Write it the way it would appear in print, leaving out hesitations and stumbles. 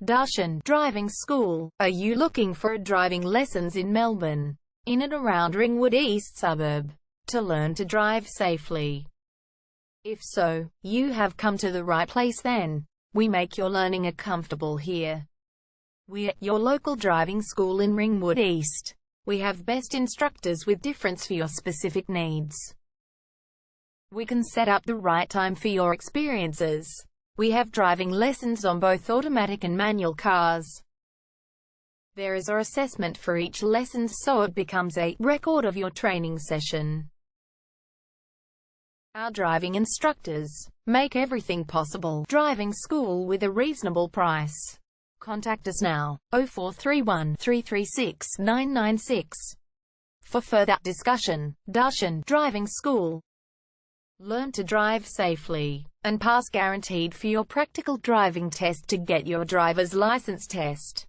Darshan Driving School. Are you looking for driving lessons in Melbourne, in and around Ringwood East suburb, to learn to drive safely? If so, you have come to the right place then. We make your learning comfortable here. We're your local driving school in Ringwood East. We have best instructors with difference for your specific needs. We can set up the right time for your experiences. We have driving lessons on both automatic and manual cars. There is an assessment for each lesson, so it becomes a record of your training session. Our driving instructors make everything possible. Driving school with a reasonable price. Contact us now, 0431 336 996. For further discussion. Darshan Driving School. Learn to drive safely and pass guaranteed for your practical driving test to get your driver's license test.